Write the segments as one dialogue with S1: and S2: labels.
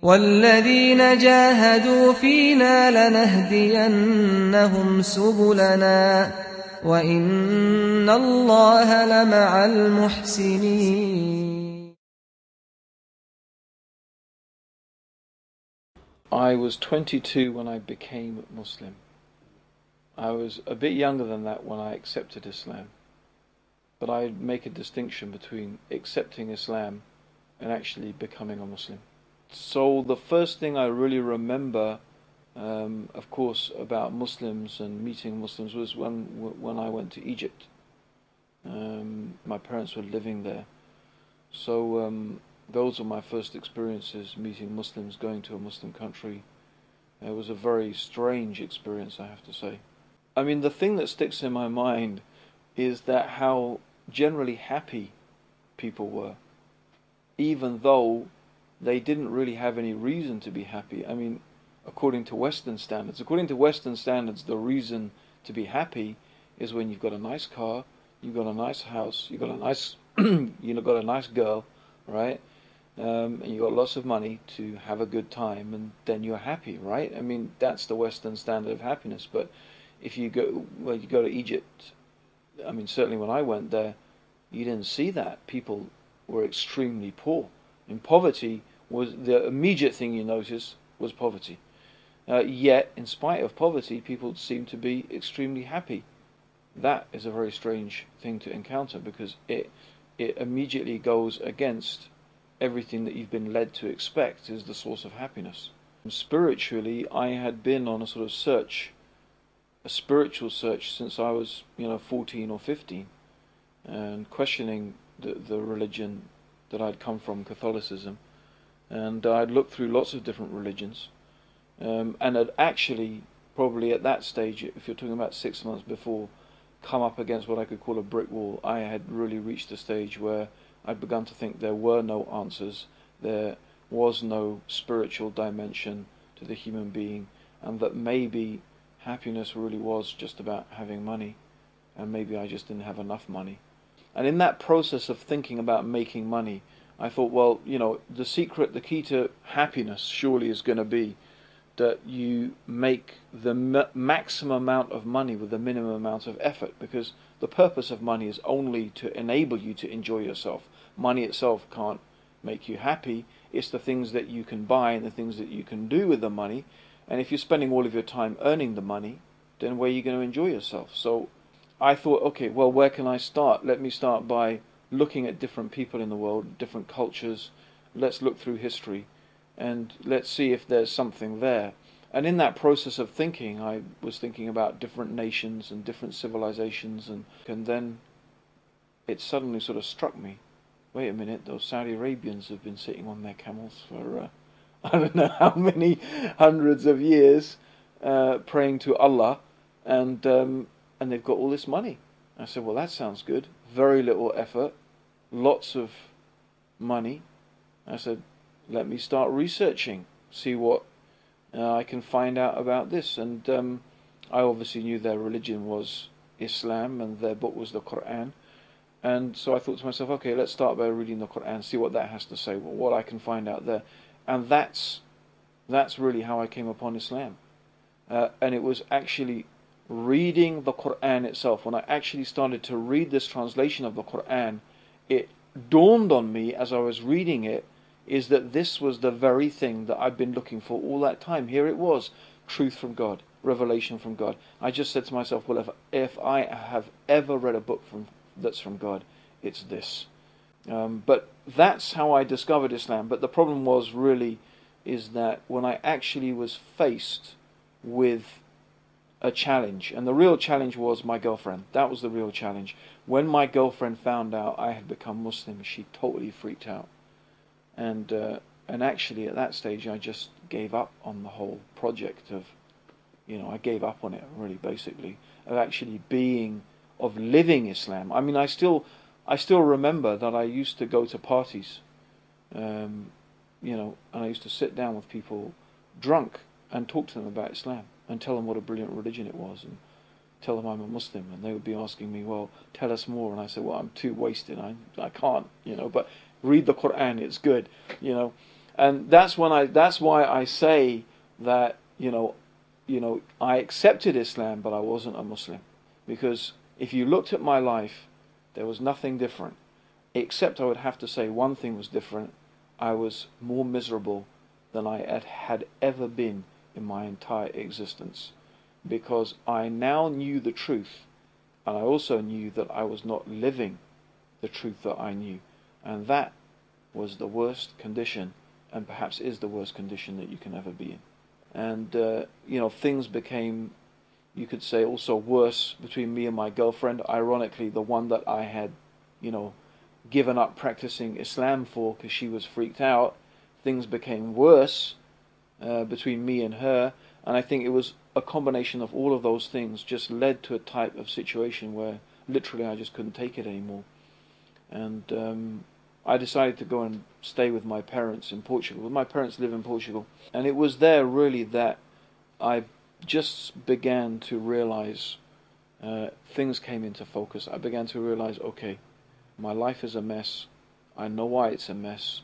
S1: وَالَّذِينَ جَاهَدُوا فِينَا لَنَهْدِيَنَّهُمْ سُبُلَنَا وَإِنَّ اللَّهَ لَمَعَ الْمُحْسِنِينَ.
S2: I was 22 when I became Muslim. I was a bit younger than that when I accepted Islam. But I make a distinction between accepting Islam and actually becoming a Muslim. So the first thing I really remember, of course, about Muslims and meeting Muslims was when I went to Egypt. My parents were living there. So those were my first experiences, meeting Muslims, going to a Muslim country. It was a very strange experience, I have to say. I mean, the thing that sticks in my mind is that how generally happy people were, even though they didn't really have any reason to be happy. I mean, according to Western standards, the reason to be happy is when you've got a nice car, you've got a nice house, you've got a nice, got a nice girl, right? And you've got lots of money to have a good time, and then you're happy, right? I mean, that's the Western standard of happiness. But if you go to Egypt, I mean, certainly when I went there, you didn't see that. People were extremely poor. And poverty was the immediate thing you notice was poverty. Yet, in spite of poverty, people seem to be extremely happy. That is a very strange thing to encounter, because it immediately goes against everything that you've been led to expect is the source of happiness. Spiritually, I had been on a sort of search, a spiritual search, since I was 14 or 15, and questioning the religion that I'd come from, Catholicism, and I'd looked through lots of different religions, and had actually, probably at that stage, if you're talking about 6 months before, come up against what I could call a brick wall. I had really reached a stage where I'd begun to think there were no answers, there was no spiritual dimension to the human being, and that maybe happiness really was just about having money, and maybe I just didn't have enough money. And in that process of thinking about making money, I thought, well, the key to happiness surely is going to be that you make the maximum amount of money with the minimum amount of effort, because the purpose of money is only to enable you to enjoy yourself. Money itself can't make you happy. It's the things that you can buy and the things that you can do with the money. And if you're spending all of your time earning the money, then where are you going to enjoy yourself? So I thought, okay, well, where can I start? Let me start by looking at different people in the world, different cultures. Let's look through history, and let's see if there's something there. And in that process of thinking, I was thinking about different nations and different civilizations, and then it suddenly sort of struck me, wait a minute, those Saudi Arabians have been sitting on their camels for I don't know how many hundreds of years, praying to Allah, and they've got all this money. I said, well, that sounds good. Very little effort, lots of money. I said, let me start researching, see what I can find out about this. And I obviously knew their religion was Islam and their book was the Quran. And so I thought to myself, okay, let's start by reading the Quran, see what that has to say, what I can find out there. And that's really how I came upon Islam. And it was actually reading the Quran itself. When I actually started to read this translation of the Quran, it dawned on me as I was reading it, is that this was the very thing that I'd been looking for all that time. Here it was, truth from God, revelation from God. I just said to myself, well, if I have ever read a book that's from God, it's this. But that's how I discovered Islam. But the problem is that when I actually was faced with a challenge, and the real challenge was my girlfriend. That was the real challenge. When my girlfriend found out I had become Muslim, she totally freaked out. And actually at that stage I just gave up on the whole project of, I gave up on it really, basically, of actually living Islam. I mean, I still remember that I used to go to parties, and I used to sit down with people drunk and talk to them about Islam and tell them what a brilliant religion it was and tell them I'm a Muslim, and they would be asking me, well, tell us more, and I said, well, I'm too wasted, I can't, but read the Quran, it's good, And that's why I say that, I accepted Islam, but I wasn't a Muslim. Because if you looked at my life, there was nothing different. Except I would have to say one thing was different. I was more miserable than I had ever been in my entire existence. Because I now knew the truth, and I also knew that I was not living the truth that I knew. And that was the worst condition, and perhaps is the worst condition that you can ever be in. And, things became, you could say, also worse between me and my girlfriend. Ironically, the one that I had, given up practicing Islam for because she was freaked out. Things became worse between me and her. And I think it was a combination of all of those things just led to a type of situation where literally I just couldn't take it anymore. And I decided to go and stay with my parents in Portugal. My parents live in Portugal. And it was there really that I just began to realize things came into focus. I began to realize, okay, my life is a mess. I know why it's a mess.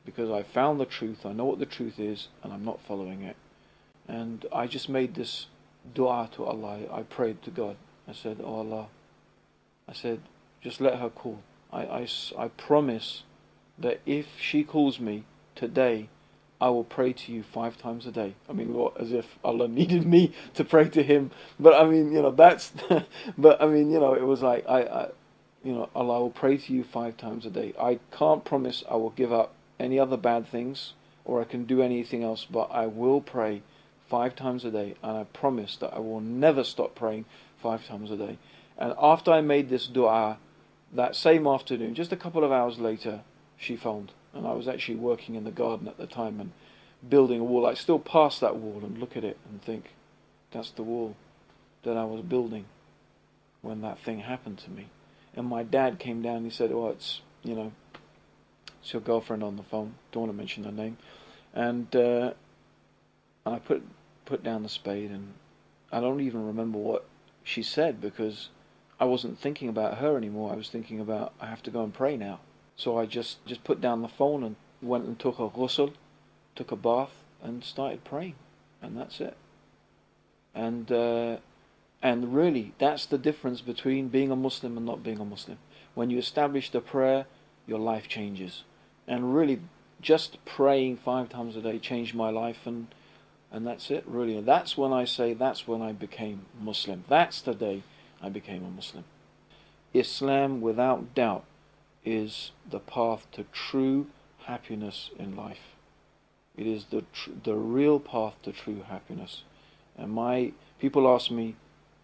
S2: Because I found the truth. I know what the truth is, and I'm not following it. And I just made this dua to Allah. I prayed to God. I said, oh Allah, I said, just let her call. I promise that if she calls me today, I will pray to you 5 times a day. I mean, what, as if Allah needed me to pray to Him. But I mean, that's, but I mean, it was like, Allah, I will pray to you 5 times a day. I can't promise I will give up any other bad things, or I can do anything else, but I will pray 5 times a day, and I promise that I will never stop praying 5 times a day. And after I made this dua, that same afternoon, just a couple of hours later, she phoned. And I was actually working in the garden at the time and building a wall. I still pass that wall and look at it and think, that's the wall that I was building when that thing happened to me. And my dad came down and he said, oh, it's your girlfriend on the phone. Don't want to mention her name. And I put down the spade, and I don't even remember what she said because I wasn't thinking about her anymore. I was thinking about, I have to go and pray now. So I just put down the phone and went and took a ghusl, took a bath, and started praying. And that's it. And really, that's the difference between being a Muslim and not being a Muslim. When you establish the prayer, your life changes. And really, just praying 5 times a day changed my life, and that's it, really. And that's when I say, that's when I became Muslim. That's the day I became a Muslim. Islam, without doubt, is the path to true happiness in life. It is the real path to true happiness. And people ask me,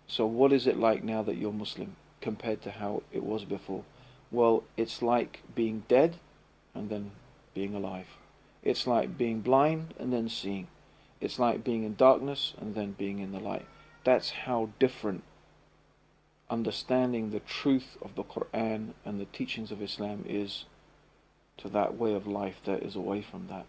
S2: so what is it like now that you're Muslim compared to how it was before? Well, it's like being dead and then being alive. It's like being blind and then seeing. It's like being in darkness and then being in the light. That's how different understanding the truth of the Quran and the teachings of Islam is to that way of life that is away from that.